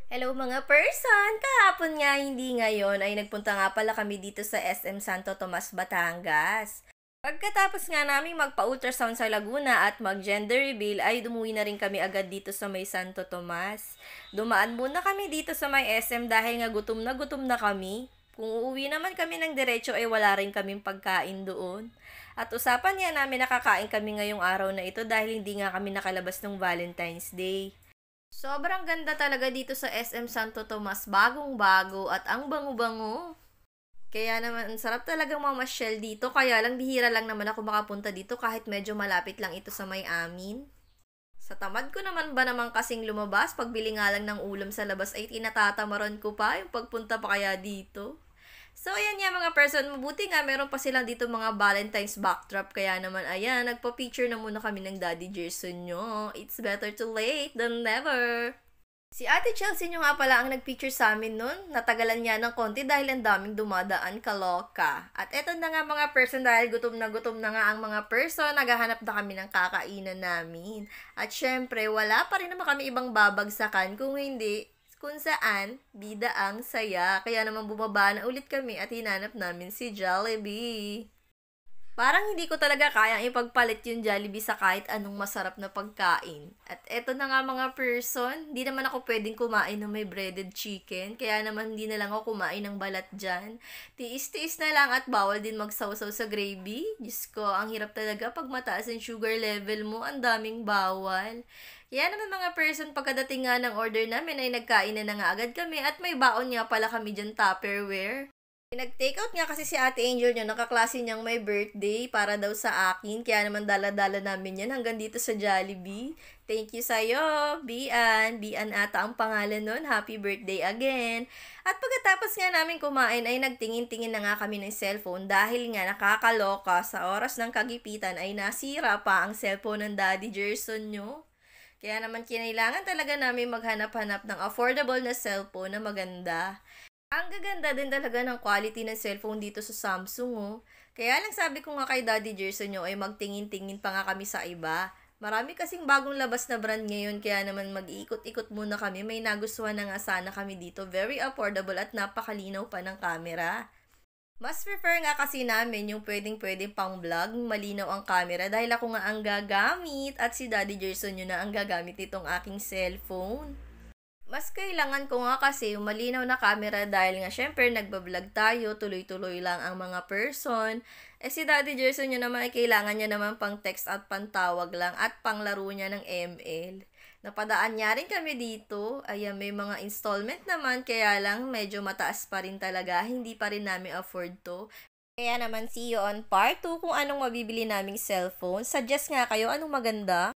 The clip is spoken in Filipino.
Hello mga person! Kahapon nga hindi ngayon ay nagpunta nga pala kami dito sa SM Santo Tomas, Batangas. Pagkatapos nga naming magpa-ultrasound sa Laguna at mag-gender reveal ay dumuwi na rin kami agad dito sa may Santo Tomas. Dumaan muna kami dito sa may SM dahil nga gutom na kami. Kung uuwi naman kami ng diretso ay wala rin kaming pagkain doon. At usapan nga namin nakakain kami ngayong araw na ito dahil hindi nga kami nakalabas ng Valentine's Day. Sobrang ganda talaga dito sa SM Santo Tomas, bagong-bago at ang bango-bango. Kaya naman, ang sarap talagang mamasyal dito, kaya lang bihira lang naman ako makapunta dito kahit medyo malapit lang ito sa may amin. Sa tamad ko naman ba naman kasing lumabas, pagbili nga lang ng ulam sa labas ay tinatatamaran ko pa yung pagpunta pa kaya dito. So, ayan nga mga person, mabuti nga meron pa silang dito mga Valentine's backdrop. Kaya naman, ayan, nagpa-picture na muna kami ng Daddy Gerson nyo. It's better to late than never. Si Ate Chelsea nyo nga pala ang nagpicture sa amin nun. Natagalan niya ng konti dahil ang daming dumadaan, kaloka. At eto na nga mga person, dahil gutom na nga ang mga person, naghahanap na kami ng kakainan namin. At syempre, wala pa rin naman kami ibang babagsakan kung hindi kung saan bida ang saya. Kaya naman bumaba na ulit kami at hinanap namin si Jollibee. Parang hindi ko talaga kayang ipagpalit yung Jollibee sa kahit anong masarap na pagkain. At eto na nga mga person, hindi naman ako pwedeng kumain ng may breaded chicken. Kaya naman hindi na lang ako kumain ng balat dyan. Tiis-tiis na lang at bawal din magsawsaw sa gravy. Diyos ko, ang hirap talaga pag mataas ang sugar level mo, ang daming bawal. Kaya naman mga person, pagkadating nga ng order namin ay nagkain na nga agad kami at may baon nga pala kami dyan Tupperware. Nag-take out nga kasi si Ate Angel nyo, nakaklase niyang may birthday para daw sa akin. Kaya naman dala-dala namin yan hanggang dito sa Jollibee. Thank you sa'yo, Bian. Bian ata ang pangalan nun. Happy birthday again. At pagkatapos nga namin kumain ay nagtingin-tingin na nga kami ng cellphone dahil nga nakakaloka sa oras ng kagipitan ay nasira pa ang cellphone ng Daddy Gerson nyo. Kaya naman kinailangan talaga namin maghanap-hanap ng affordable na cellphone na maganda. Ang gaganda din talaga ng quality ng cellphone dito sa Samsung, oh. Kaya lang sabi ko nga kay Daddy Gerson nyo ay magtingin-tingin pa nga kami sa iba. Marami kasing bagong labas na brand ngayon kaya naman mag-iikot-ikot muna kami. May nagustuhan na nga sana kami dito. Very affordable at napakalinaw pa ng camera. Mas prefer nga kasi namin yung pwedeng-pwedeng pang vlog, malinaw ang camera dahil ako nga ang gagamit at si Daddy Gerson yun na ang gagamit nitong aking cellphone. Mas kailangan ko nga kasi yung malinaw na camera dahil nga syempre nagbablog tayo, tuloy-tuloy lang ang mga person. Eh si Daddy Gerson nyo naman ay kailangan niya naman pang text at pantawag lang at panglaro niya ng ML. Napadaan niya rin kami dito. Ayan, may mga installment naman kaya lang medyo mataas pa rin talaga. Hindi pa rin namin afford to. Kaya naman see you on part 2 kung anong mabibili naming cellphone. Suggest nga kayo anong maganda.